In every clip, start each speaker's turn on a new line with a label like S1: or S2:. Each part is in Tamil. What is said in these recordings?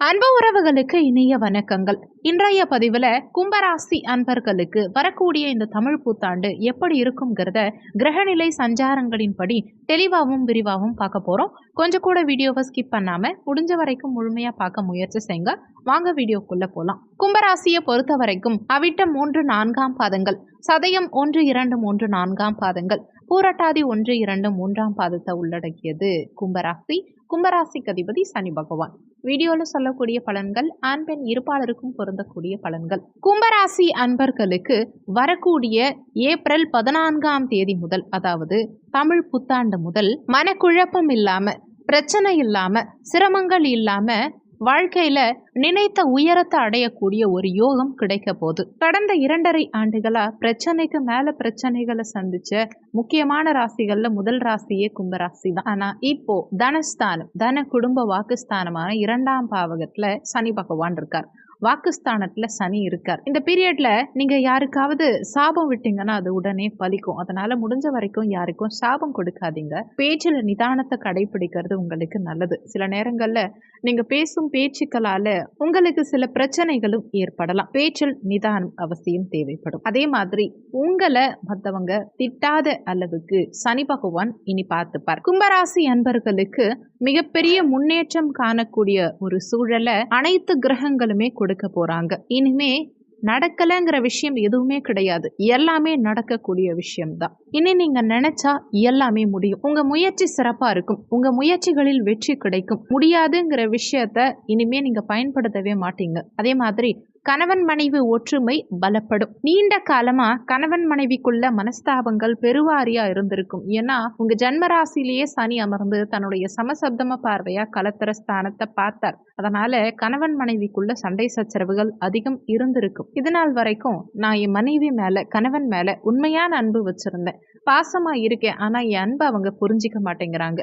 S1: அன்பு உறவுகளுக்கு இனிய வணக்கங்கள். இன்றைய பதிவில் கும்பராசி அன்பர்களுக்கு வரக்கூடிய இந்த தமிழ் புத்தாண்டு எப்படி இருக்குங்கிறத கிரகநிலை சஞ்சாரங்களின்படி தெளிவாகவும் விரிவாகவும் பார்க்க போகிறோம். கொஞ்சம் கூட வீடியோவை ஸ்கிப் பண்ணாமல் முடிஞ்ச வரைக்கும் முழுமையாக பார்க்க முயற்சி செய்யுங்க. வாங்க வீடியோக்குள்ளே போகலாம். கும்பராசியை பொறுத்த வரைக்கும் அவிட்டம் 3, 4ஆம் பாதங்கள், சதயம் 1, 2, 3, 4ஆம் பாதங்கள், பூரட்டாதி 1, 2, 3ஆம் பாதத்தை உள்ளடக்கியது கும்பராசி. கும்பராசிக்கு அதிபதி சனி பகவான். வீடியோவில் சொல்லக்கூடிய பலன்கள் ஆண் பெண் இருப்பாளருக்கும் பொருந்தக்கூடிய பலன்கள். கும்பராசி அன்பர்களுக்கு வரக்கூடிய ஏப்ரல் 14ஆம் தேதி முதல், அதாவது தமிழ் புத்தாண்டு முதல், மனக்குழப்பம் இல்லாம, பிரச்சனை இல்லாம, சிரமங்கள் இல்லாம வாழ்க்கையில நினைத்த உயரத்தை அடையக்கூடிய ஒரு யோகம் கிடைக்க போகுது. கடந்த 2.5 ஆண்டுகளா பிரச்சனைக்கு மேல பிரச்சனைகளை சந்திச்ச முக்கியமான ராசிகள்ல முதல் ராசியே கும்பராசி தான். ஆனா இப்போ தனஸ்தானம், தன குடும்ப வாக்குஸ்தானமான 2ஆம் பாவகத்துல சனி பகவான் இருக்கார். வாக்குஸ்தானத்துல சனி இருக்கார். இந்த பீரியட்ல நீங்க யாருக்காவது சாபம் விட்டீங்கன்னா அது உடனே பலிக்கும். அதனால முடிஞ்ச வரைக்கும் யாருக்கும் சாபம் கொடுக்காதீங்க. பேச்சில் நிதானத்தை கடைபிடிக்கிறது உங்களுக்கு நல்லது. சில நேரங்கள்ல நீங்க பேசும் பேச்சுக்களால உங்களுக்கு சில பிரச்சனைகளும் ஏற்படலாம். பேச்சில் நிதானம் அவசியம் தேவைப்படும். அதே மாதிரி உங்களை மற்றவங்க திட்டாத அளவுக்கு சனி பகவான் இனி பார்த்துப்பார். கும்பராசி அன்பர்களுக்கு மிகப்பெரிய முன்னேற்றம் காணக்கூடிய ஒரு சூழலை அனைத்து கிரகங்களுமே கொடுக்க போறாங்க. இனிமே நடக்கலைங்கிற விஷயம் எதுவுமே கிடையாது. எல்லாமே நடக்கக்கூடிய விஷயம்தான். இனி நீங்க நினைச்சா எல்லாமே முடியும். உங்க முயற்சி சிறப்பா இருக்கும். உங்க முயற்சிகளில் வெற்றி கிடைக்கும். முடியாதுங்கிற விஷயத்த இனிமே நீங்க பயன்படுத்தவே மாட்டீங்க. அதே மாதிரி கணவன் மனைவி ஒற்றுமை பலப்படும். நீண்ட காலமா கணவன் மனைவிக்குள்ள மனஸ்தாபங்கள் பெருவாரியா இருந்திருக்கும். ஏன்னா உங்க ஜன்மராசிலேயே சனி அமர்ந்து தன்னுடைய சமசப்தம பார்வையா கலத்திர ஸ்தானத்தை பார்த்தார். அதனால கணவன் மனைவிக்குள்ள சண்டை சச்சரவுகள் அதிகம் இருந்திருக்கும். இதனால் வரைக்கும் நான் என் மனைவி மேல, கணவன் மேல உண்மையான அன்பு வச்சிருந்தேன், பாசமா இருக்கேன். ஆனா என் அன்பை அவங்க புரிஞ்சிக்க மாட்டேங்கிறாங்க.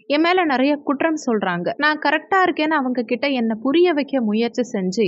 S1: என் மேல நிறைய குற்றம் சொல்றாங்க. நான் கரெக்டா இருக்கேன்னு அவங்க கிட்ட என்ன புரிய வைக்க முயற்சி செஞ்சு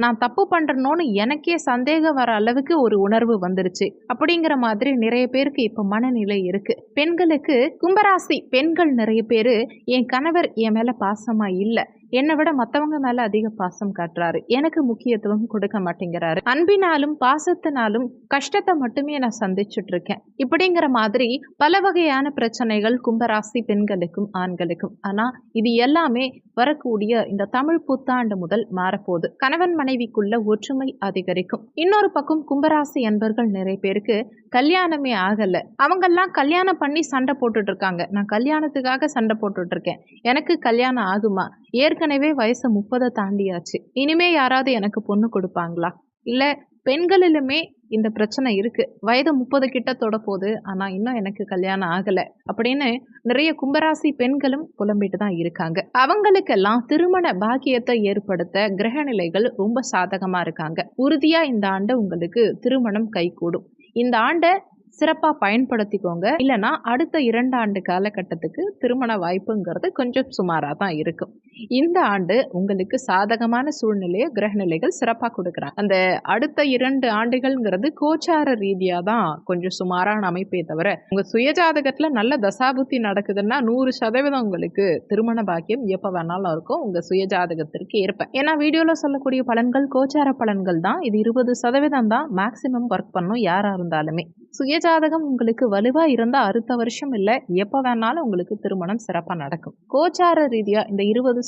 S1: நான் தப்பு பண்றேனோன்னு எனக்கே சந்தேகம் வர அளவுக்கு ஒரு உணர்வு வந்துருச்சு அப்படிங்கிற மாதிரி நிறைய பேருக்கு இப்ப மனநிலை இருக்கு. பெண்களுக்கு, கும்பராசி பெண்கள் நிறைய பேரு என் கணவர் என் மேல பாசமா இல்ல, என்னை விட மற்றவங்க மேல அதிக பாசம் காட்டுறாரு, எனக்கு முக்கியத்துவம் கொடுக்க மாட்டேங்கிறாரு, அன்பினாலும் பாசத்தினாலும் கஷ்டத்தை மட்டுமே நான் சந்திச்சுட்டு இருக்கேன், இப்படிங்கிற மாதிரி பல வகையான பிரச்சனைகள் கும்பராசி பெண்களுக்கும் ஆண்களுக்கும். ஆனா இது எல்லாமே வரக்கூடிய இந்த தமிழ் புத்தாண்டு முதல் மாறப்போகுது. கணவன் மனைவிக்குள்ள ஒற்றுமை அதிகரிக்கும். இன்னொரு பக்கம் கும்பராசி அன்பர்கள் நிறைய பேருக்கு கல்யாணமே ஆகல. அவங்கெல்லாம் கல்யாணம் பண்ணி சண்டை போட்டுட்டு இருக்காங்க. நான் கல்யாணத்துக்காக சண்டை போட்டுட்டு இருக்கேன், எனக்கு கல்யாணம் ஆகுமா, ஏற்கனவே வயசு 30 தாண்டியாச்சு, இனிமே யாராவது எனக்கு பொண்ணு கொடுப்பாங்களா, இல்ல பெண்களிலுமே இந்த பிரச்சனை இருக்கு, வயது 30 கிட்ட தொட போகுது, ஆனா இன்னும் எனக்கு கல்யாணம் ஆகல அப்படின்னு நிறைய கும்பராசி பெண்களும் புலம்பிட்டு தான் இருக்காங்க. அவங்களுக்கெல்லாம் திருமண பாக்கியத்தை ஏற்படுத்த கிரகநிலைகள் ரொம்ப சாதகமா இருக்காங்க. உறுதியா இந்த ஆண்டு உங்களுக்கு திருமணம் கைகூடும். இந்த ஆண்டை சிறப்பாக பயன்படுத்திக்கோங்க. இல்லைனா அடுத்த 2 ஆண்டு காலகட்டத்துக்கு திருமண வாய்ப்புங்கிறது கொஞ்சம் சுமாராக தான் இருக்கும். இந்த ஆண்டு உங்களுக்கு சாதகமான சூழ்நிலையை கிரகநிலைகள் சிறப்பாக கொடுக்குறாங்க. அந்த அடுத்த 2 ஆண்டுகள்ங்கிறது கோச்சார ரீதியாக தான் கொஞ்சம் சுமாரான அமைப்பே தவிர, உங்கள் சுயஜாதகத்தில் நல்ல தசாபுத்தி நடக்குதுன்னா 100% உங்களுக்கு திருமண பாக்கியம் எப்போ வேணாலும் இருக்கும், உங்கள் சுயஜாதகத்திற்கு ஏற்ப. ஏன்னா வீடியோவில் சொல்லக்கூடிய பலன்கள் கோச்சார பலன்கள் தான். இது 20% தான் மேக்சிமம் ஒர்க் பண்ணும் யாராக இருந்தாலுமே. சுயஜாதகம் உங்களுக்கு வலுவா இருந்தா அடுத்த வருஷம் இல்ல எப்ப வேணாலும் உங்களுக்கு திருமணம் சிறப்பா நடக்கும். கோச்சார ரீதியா இந்த 20%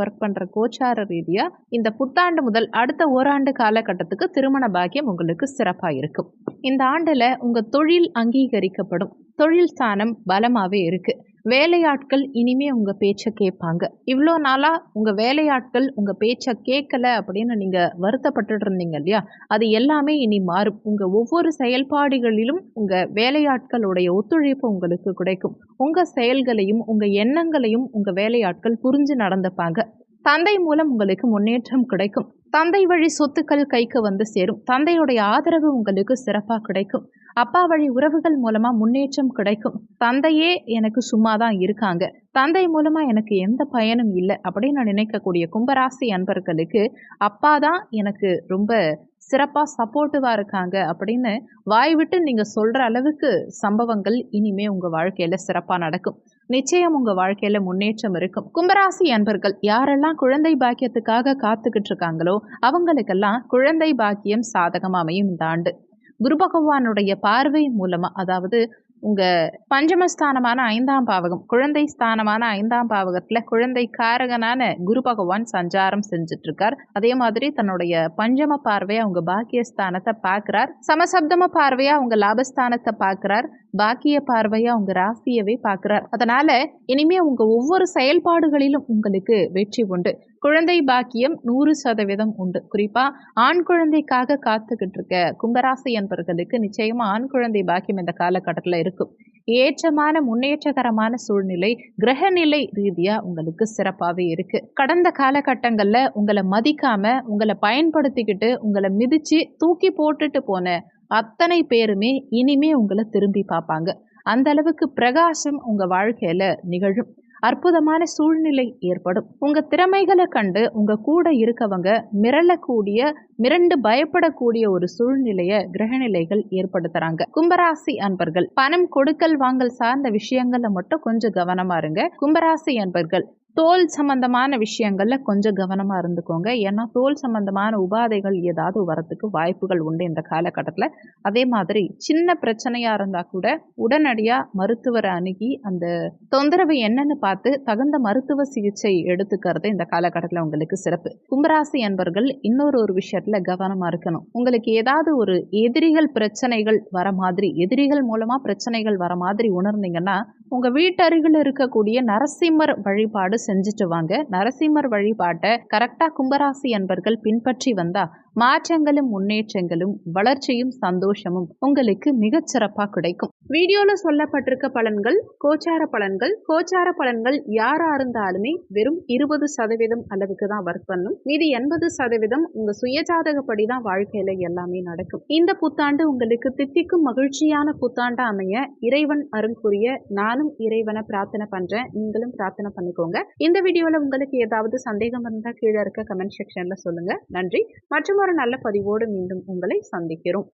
S1: ஒர்க் பண்ற கோச்சார ரீதியா இந்த புத்தாண்டு முதல் அடுத்த ஓராண்டு காலகட்டத்துக்கு திருமண பாக்கியம் உங்களுக்கு சிறப்பா இருக்கும். இந்த ஆண்டுல உங்க தொழில் அங்கீகரிக்கப்படும். தொழில் ஸ்தானம் பலமாவே இருக்கு. வேலையாட்கள் இனிமே உங்க பேச்சை கேட்பாங்க. இவ்வளோ நாளா உங்க வேலையாட்கள் உங்க பேச்சை கேட்கல அப்படின்னு நீங்க வருத்தப்பட்டு இருந்தீங்க இல்லையா, அது எல்லாமே இனி மாறும். உங்க ஒவ்வொரு செயல்பாடுகளிலும் உங்க வேலையாட்களுடைய ஒத்துழைப்பு உங்களுக்கு கிடைக்கும். உங்க செயல்களையும் உங்க எண்ணங்களையும் உங்க வேலையாட்கள் புரிஞ்சு நடந்துப்பாங்க. தந்தை மூலம் உங்களுக்கு முன்னேற்றம் கிடைக்கும். தந்தை வழி சொத்துக்கள் கைக்கு வந்து சேரும். தந்தையுடைய ஆதரவு உங்களுக்கு சிறப்பாக கிடைக்கும். அப்பா வழி உறவுகள் மூலமா முன்னேற்றம் கிடைக்கும். தந்தையே எனக்கு சும்மா தான் இருக்காங்க, தந்தை மூலமா எனக்கு எந்த பயனும் இல்லை அப்படின்னு நினைக்கக்கூடிய கும்பராசி அன்பர்களுக்கு அப்பா தான் எனக்கு ரொம்ப சிறப்பாக சப்போர்ட்டிவாக இருக்காங்க அப்படின்னு வாய் விட்டு நீங்கள் சொல்கிற அளவுக்கு சம்பவங்கள் இனிமே உங்கள் வாழ்க்கையில் சிறப்பாக நடக்கும். நிச்சயம் உங்க வாழ்க்கையில முன்னேற்றம் இருக்கும். கும்பராசி அன்பர்கள் யாரெல்லாம் குழந்தை பாக்கியத்துக்காக காத்துக்கிட்டு இருக்காங்களோ அவங்களுக்கெல்லாம் குழந்தை பாக்கியம் சாதகமா அமையும் இந்த ஆண்டு. குரு பகவானுடைய பார்வை மூலமா, அதாவது உங்க பஞ்சமஸ்தானமான 5ஆம் பாவகம், குழந்தை ஸ்தானமான 5ஆம் பாவகத்துல குழந்தை காரகனான குரு பகவான் சஞ்சாரம் செஞ்சுட்டு இருக்கார். அதே மாதிரி தன்னுடைய பஞ்சம பார்வையா உங்க பாக்கியஸ்தானத்தை பார்க்கிறார். சமசப்தம பார்வையா உங்க லாபஸ்தானத்தை பார்க்கிறார். பாக்கிய பார்வையா உங்க ராசியவே பார்க்கிறார். அதனால இனிமே உங்க ஒவ்வொரு செயல்பாடுகளிலும் உங்களுக்கு வெற்றி உண்டு. குழந்தை பாக்கியம் 100% உண்டு. குறிப்பா ஆண் குழந்தைக்காக காத்துக்கிட்டு இருக்க கும்பராசி என்பவர்களுக்கு நிச்சயமா ஆண் குழந்தை பாக்கியம் இந்த காலகட்டத்தில் இருக்கும். ஏற்றமான முன்னேற்றகரமான சூழ்நிலை கிரகநிலை ரீதியா உங்களுக்கு சிறப்பாகவே இருக்கு. கடந்த காலகட்டங்கள்ல உங்களை மதிக்காம உங்களை பயன்படுத்திக்கிட்டு உங்களை மிதிச்சு தூக்கி போட்டுட்டு போன அத்தனை பேருமே இனிமே உங்களை திரும்பி பார்ப்பாங்க. அந்த அளவுக்கு பிரகாசம் உங்க வாழ்க்கையில நிகழும். அற்புதமான சூழ்நிலை ஏற்படும். உங்க திறமைகளை கண்டு உங்க கூட இருக்கவங்க மிரண்டு பயப்படக்கூடிய ஒரு சூழ்நிலைய கிரகநிலைகள் ஏற்படுத்துறாங்க. கும்பராசி அன்பர்கள் பணம் கொடுக்கல் வாங்கல் சார்ந்த விஷயங்கள்ல மட்டும் கொஞ்சம் கவனமா இருங்க. கும்பராசி அன்பர்கள் தோல் சம்பந்தமான விஷயங்கள்ல கொஞ்சம் கவனமா இருந்துக்கோங்க. ஏன்னா தோல் சம்பந்தமான உபாதைகள் ஏதாவது வரத்துக்கு வாய்ப்புகள் உண்டு இந்த காலகட்டத்தில். அதே மாதிரி சின்ன பிரச்சனையா இருந்தா கூட உடனடியா மருத்துவரை அணுகி அந்த தொந்தரவு என்னன்னு பார்த்து தகுந்த மருத்துவ சிகிச்சை எடுத்துக்கிறது இந்த காலகட்டத்தில் உங்களுக்கு சிறப்பு. கும்பராசி என்பர்கள் இன்னொரு விஷயத்துல கவனமா இருக்கணும். உங்களுக்கு ஏதாவது ஒரு எதிரிகள் பிரச்சனைகள் வர மாதிரி, எதிரிகள் மூலமா பிரச்சனைகள் வர மாதிரி உணர்ந்தீங்கன்னா உங்க வீட்டருகில் இருக்கக்கூடிய நரசிம்மர் வழிபாடு செஞ்சுட்டு வாங்க. நரசிம்மர் வழிபாட்டை கரெக்டா கும்பராசி அன்பர்கள் பின்பற்றி வந்தா மாற்றங்களும் முன்னேற்றங்களும் வளர்ச்சியும் சந்தோஷமும் உங்களுக்கு மிகச்சிறப்பா கிடைக்கும். வீடியோல சொல்லப்பட்டிருக்க பலன்கள் கோச்சார பலன்கள் யாரா இருந்தாலுமே வெறும் 20% அளவுக்கு தான் ஒர்க் பண்ணும். மீதி 80% உங்க சுயஜாதகப்படி தான் வாழ்க்கையில எல்லாமே நடக்கும். இந்த புத்தாண்டு உங்களுக்கு தித்திக்கும் மகிழ்ச்சியான புத்தாண்டா அமைய இறைவன் அருள் புரிய நானும் இறைவனை பிரார்த்தனை பண்றேன். நீங்களும் பிரார்த்தனை பண்ணிக்கோங்க. இந்த வீடியோல உங்களுக்கு ஏதாவது சந்தேகம் இருந்தா கீழே இருக்க கமெண்ட் செக்ஷன்ல சொல்லுங்க. நன்றி. மற்றும் ஒரு நல்ல பதிவோடு மீண்டும் உங்களை சந்திக்கிறோம்.